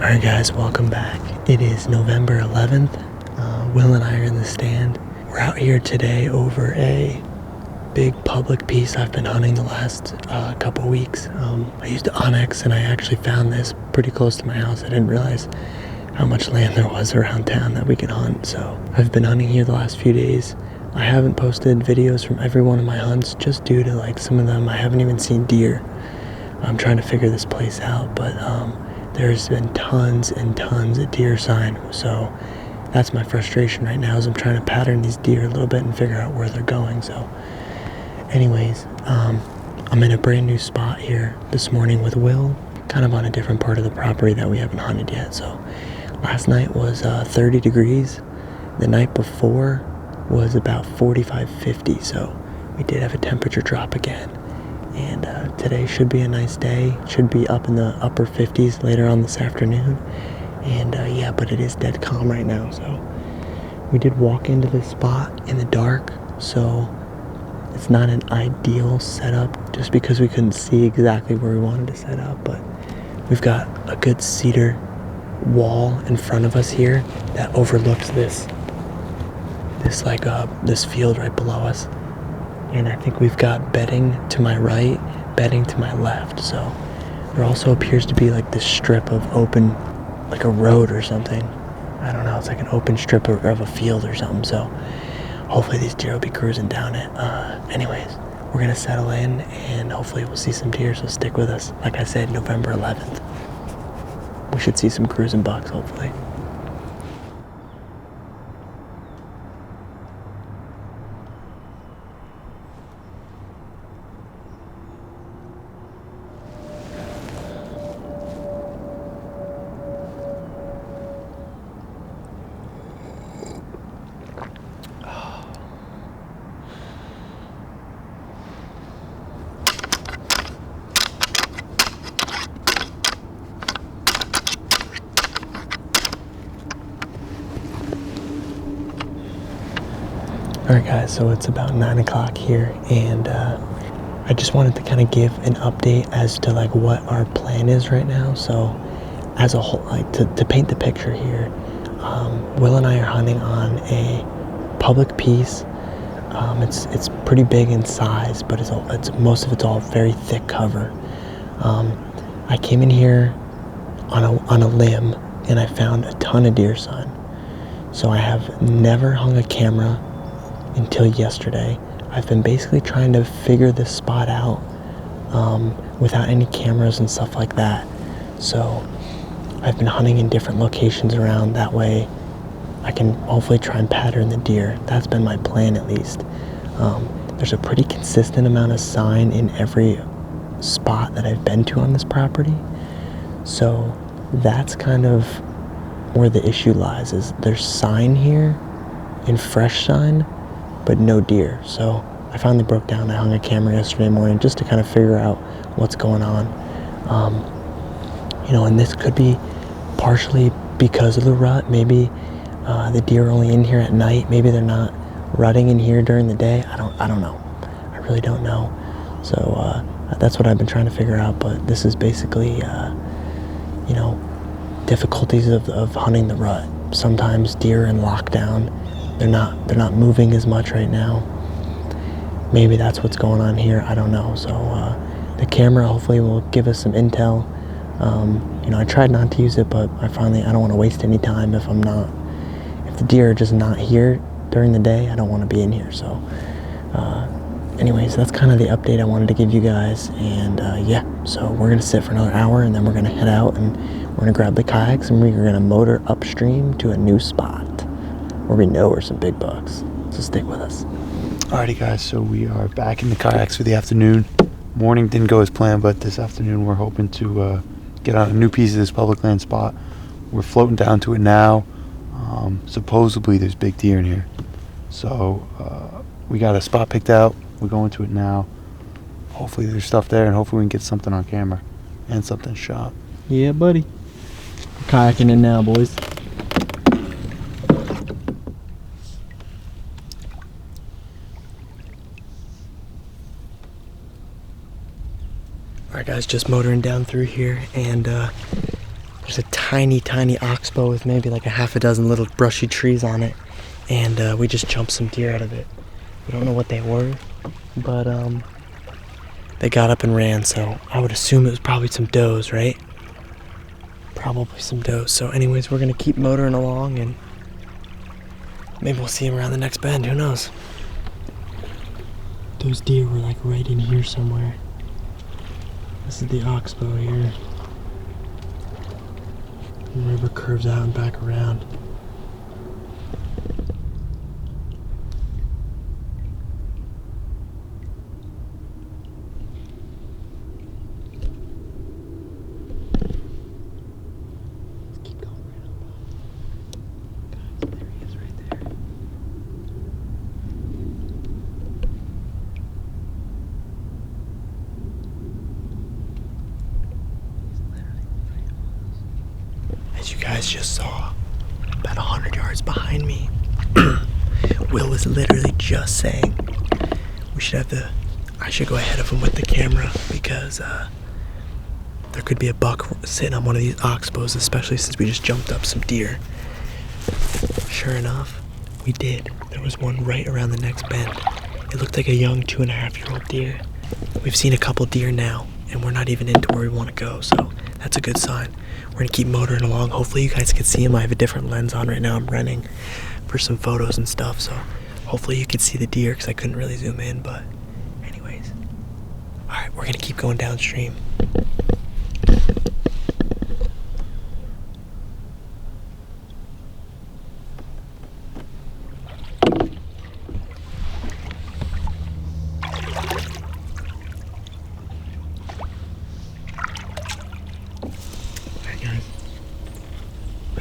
Alright guys, welcome back. It is November 11th. Will and I are in the stand. We're out here today over a big public piece I've been hunting the last couple weeks. I used Onyx and I actually found this pretty close to my house. I didn't realize how much land there was around town that we could hunt. So I've been hunting here the last few days. I haven't posted videos from every one of my hunts just due to like some of them I haven't even seen deer. I'm trying to figure this place out, but there's been tons and tons of deer sign, so that's my frustration right now, is I'm trying to pattern these deer a little bit and figure out where they're going. So anyways, I'm in a brand new spot here this morning with Will, kind of on a different part of the property that we haven't hunted yet. So last night was 30 degrees. The night before was about 45, 50, so we did have a temperature drop again. And today should be a nice day. Should be up in the upper 50s later on this afternoon. And yeah, but it is dead calm right now. So we did walk into this spot in the dark, so it's not an ideal setup just because we couldn't see exactly where we wanted to set up. But we've got a good cedar wall in front of us here that overlooks this field right below us. And I think we've got bedding to my right, bedding to my left. So there also appears to be like this strip of open, like a road or something. I don't know, it's like an open strip of a field or something. So hopefully these deer will be cruising down it. Anyways, we're gonna settle in and hopefully we'll see some deer, so stick with us. Like I said, November 11th. We should see some cruising bucks, hopefully. Alright guys, so it's about 9 o'clock here, and I just wanted to kind of give an update as to like what our plan is right now. So as a whole, like to paint the picture here, Will and I are hunting on a public piece. It's pretty big in size, but most of it's all very thick cover. I came in here on a limb and I found a ton of deer sign. So I have never hung a camera until yesterday. I've been basically trying to figure this spot out without any cameras and stuff like that. So I've been hunting in different locations around, that way I can hopefully try and pattern the deer. That's been my plan, at least. There's a pretty consistent amount of sign in every spot that I've been to on this property. So that's kind of where the issue lies, is there's sign here in fresh sign, but no deer. So I finally broke down. I hung a camera yesterday morning just to kind of figure out what's going on. And this could be partially because of the rut. Maybe the deer are only in here at night. Maybe they're not rutting in here during the day. I don't know. I really don't know. So that's what I've been trying to figure out. But this is basically, difficulties of hunting the rut. Sometimes deer are in lockdown. They're not moving as much right now. Maybe that's what's going on here. I don't know. So the camera hopefully will give us some intel. I tried not to use it, but I don't want to waste any time if the deer are just not here during the day. I don't want to be in here. So anyways, that's kind of the update I wanted to give you guys. And yeah, so we're gonna sit for another hour and then we're gonna head out and we're gonna grab the kayaks and we're gonna motor upstream to a new spot where we know are some big bucks. So stick with us. Alrighty guys, so we are back in the kayaks for the afternoon. Morning didn't go as planned, but this afternoon we're hoping to get on a new piece of this public land spot. We're floating down to it now. Supposedly there's big deer in here. So we got a spot picked out. We're going to it now. Hopefully there's stuff there and hopefully we can get something on camera and something shot. Yeah, buddy. We're kayaking in now, boys. Alright guys, just motoring down through here, and There's a tiny, tiny oxbow with maybe like a half a dozen little brushy trees on it. And we just jumped some deer out of it. We don't know what they were, but they got up and ran, so I would assume it was probably some does, right? Probably some does. So anyways, we're gonna keep motoring along and maybe we'll see him around the next bend, who knows? Those deer were like right in here somewhere. This is the oxbow here. The river curves out and back around. As you guys just saw, about 100 yards behind me, Will was literally just saying I should go ahead of him with the camera because there could be a buck sitting on one of these oxbows, especially since we just jumped up some deer. Sure enough, we did. There was one right around the next bend. It looked like a young 2.5-year-old deer. We've seen a couple deer now, and we're not even into where we want to go, so that's a good sign. We're gonna keep motoring along. Hopefully you guys can see him. I have a different lens on right now. I'm renting for some photos and stuff, so hopefully you can see the deer because I couldn't really zoom in, but anyways. All right, we're gonna keep going downstream.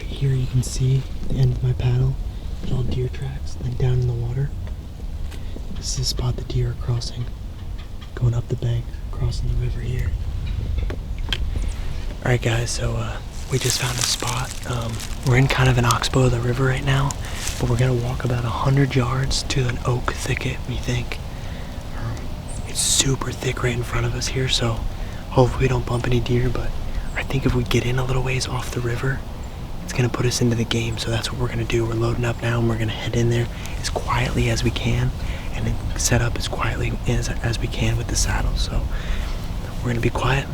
Here you can see the end of my paddle. There's all deer tracks, then down in the water. This is the spot the deer are crossing. Going up the bank, crossing the river here. Alright guys, so we just found a spot. We're in kind of an oxbow of the river right now, but we're gonna walk about 100 yards to an oak thicket, we think. It's super thick right in front of us here, so hopefully we don't bump any deer, but I think if we get in a little ways off the river, it's gonna put us into the game, so that's what we're gonna do. We're loading up now and we're gonna head in there as quietly as we can and then set up as quietly as we can with the saddle. So we're gonna be quiet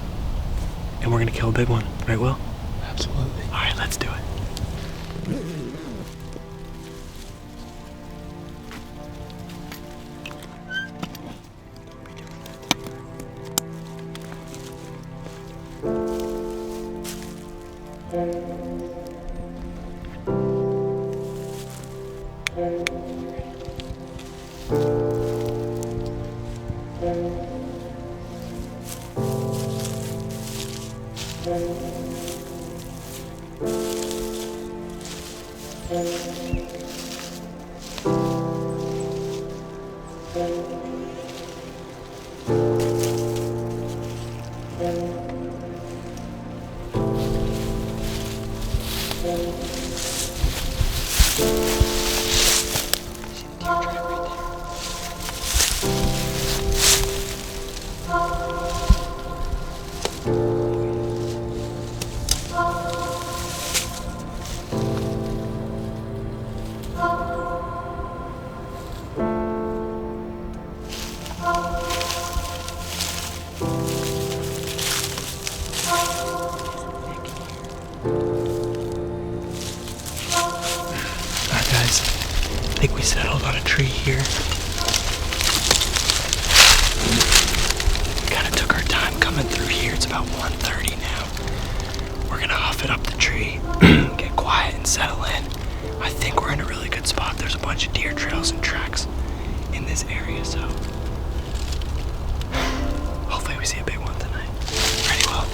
and we're gonna kill a big one, right, Will? Absolutely. All right, let's do it. I think we settled on a tree here. We kind of took our time coming through here. It's about 1:30 now. We're gonna huff it up the tree, get quiet and settle in. I think we're in a really good spot. There's a bunch of deer trails and tracks in this area, so hopefully we see a big one tonight. Ready, Will?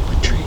What tree?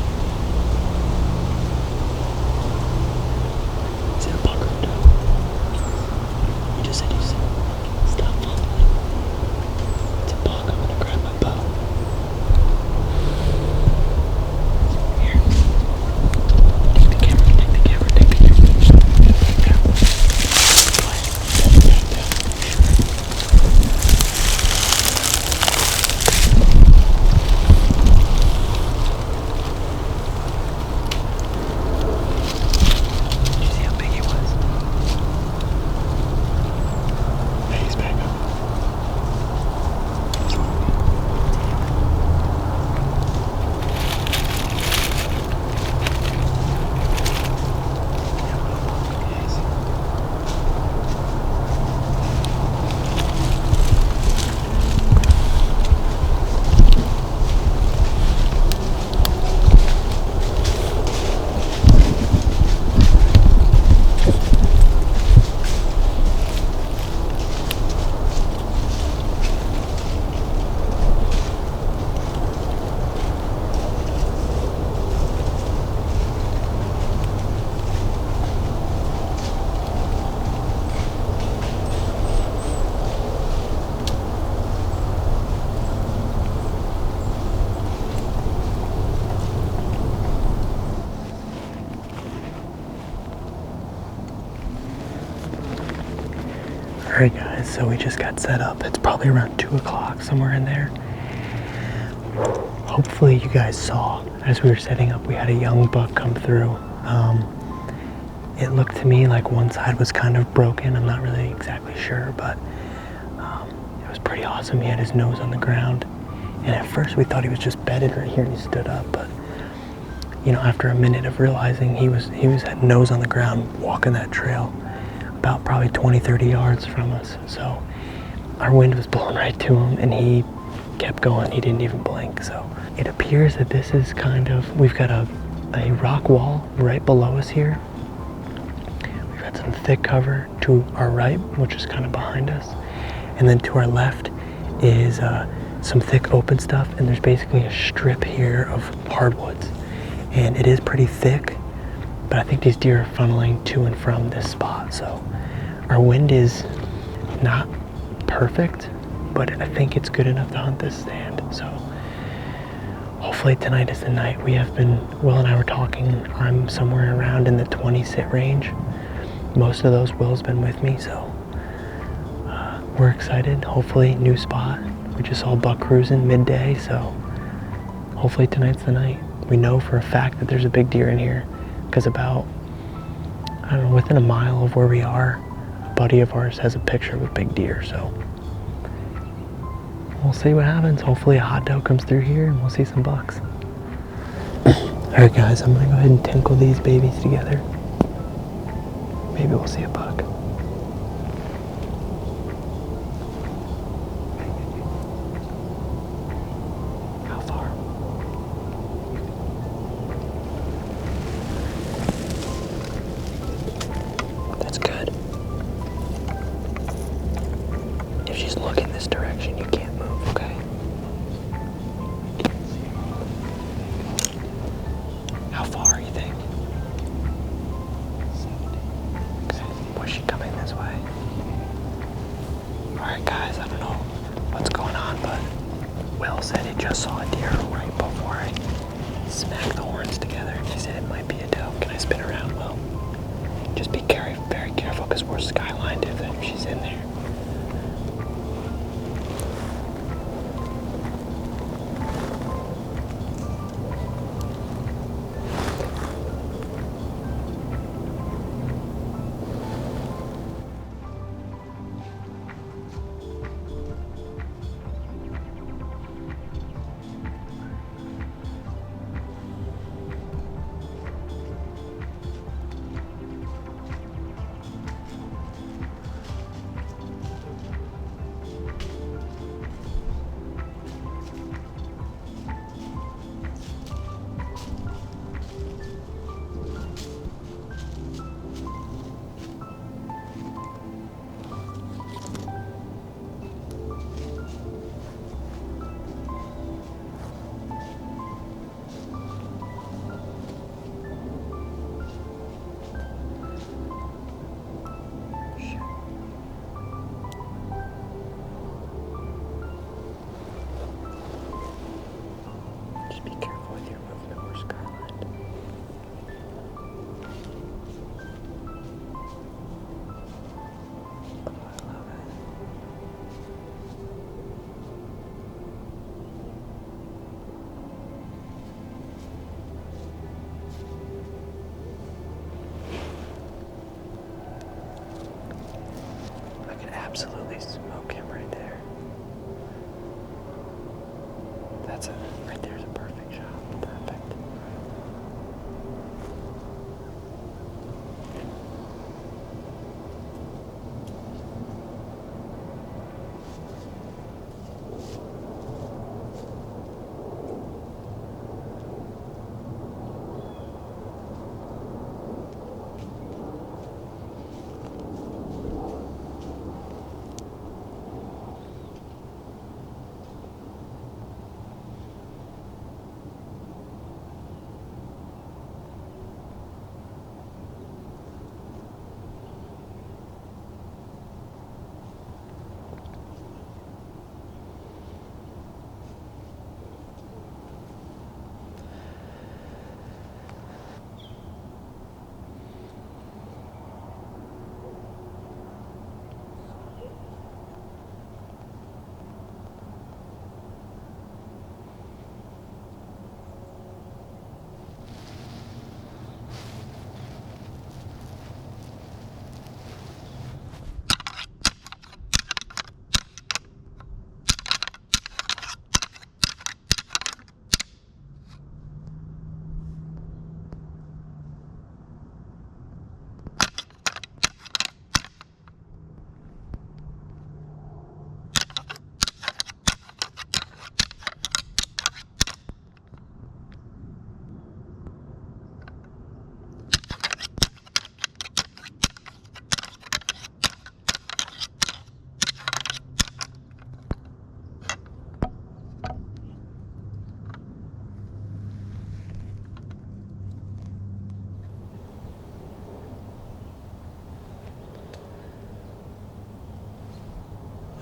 Alright guys, so we just got set up. It's probably around 2 o'clock, somewhere in there. Hopefully you guys saw, as we were setting up, we had a young buck come through. It looked to me like one side was kind of broken. I'm not really exactly sure, but it was pretty awesome. He had his nose on the ground. And at first we thought he was just bedded right here and he stood up, but you know, after a minute of realizing he was at nose on the ground walking that trail about probably 20-30 yards from us. So our wind was blowing right to him and he kept going. He didn't even blink. So it appears that this is kind of, we've got a rock wall right below us here. We've got some thick cover to our right, which is kind of behind us. And then to our left is some thick open stuff, and there's basically a strip here of hardwoods. And it is pretty thick, but I think these deer are funneling to and from this spot. So our wind is not perfect, but I think it's good enough to hunt this stand. So hopefully tonight is the night. We have been, Will and I were talking, I'm somewhere around in the 20 sit range. Most of those, Will's been with me, so we're excited. Hopefully new spot. We just saw a buck cruising midday, so hopefully tonight's the night. We know for a fact that there's a big deer in here because about, I don't know, within a mile of where we are, a buddy of ours has a picture of a big deer, so we'll see what happens. Hopefully a hot doe comes through here and we'll see some bucks. Alright guys, I'm gonna go ahead and tinkle these babies together. Maybe we'll see a buck. How far? That's good. If she's looking this direction, you can't move, okay? How far, you think? 70. Okay. Was she coming this way? Alright guys, I don't know what's going on, but Will said he just saw a deer right before I smacked the horns together. He said it might be a doe. Can I spin around, Will? Just be very careful because we're skylined if she's in there. Just be careful with your movement. We're skylined. Oh, I love it. I could absolutely smoke him right there. That's it. Right there's a perfect shot. Perfect.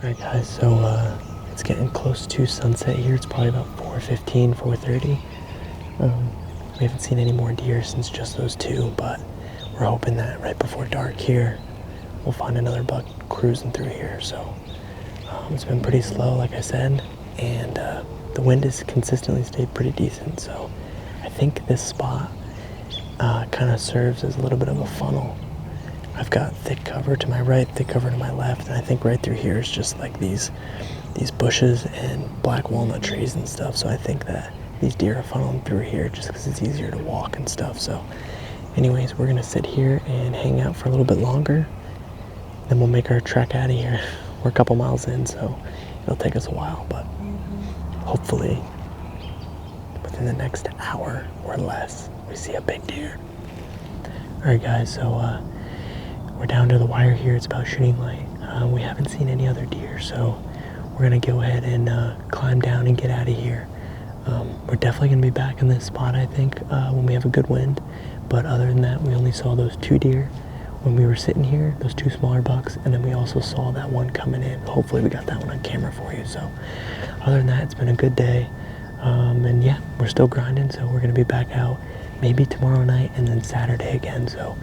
Alright guys, so it's getting close to sunset here. It's probably about 4:15, 4:30. We haven't seen any more deer since just those two, but we're hoping that right before dark here, we'll find another buck cruising through here. So it's been pretty slow, like I said, and the wind has consistently stayed pretty decent. So I think this spot kind of serves as a little bit of a funnel. I've got thick cover to my right, thick cover to my left, and I think right through here is just like these bushes and black walnut trees and stuff. So I think that these deer are funneling through here just because it's easier to walk and stuff. So anyways, we're gonna sit here and hang out for a little bit longer, then we'll make our trek out of here. We're a couple miles in, so it'll take us a while, but hopefully within the next hour or less we see a big deer. Alright guys, so we're down to the wire here. It's about shooting light. We haven't seen any other deer, so we're gonna go ahead and climb down and get out of here. We're definitely gonna be back in this spot, I think, when we have a good wind. But other than that, we only saw those two deer when we were sitting here, those two smaller bucks, and then we also saw that one coming in. Hopefully we got that one on camera for you. So other than that, it's been a good day. And yeah, we're still grinding, so we're gonna be back out maybe tomorrow night and then Saturday again. So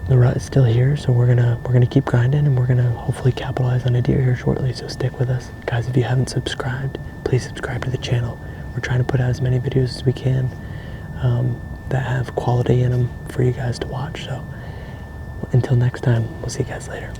the rut is still here, so we're gonna keep grinding, and we're gonna hopefully capitalize on a deer here shortly. So stick with us, guys. If you haven't subscribed, please subscribe to the channel. We're trying to put out as many videos as we can that have quality in them for you guys to watch. So until next time, we'll see you guys later.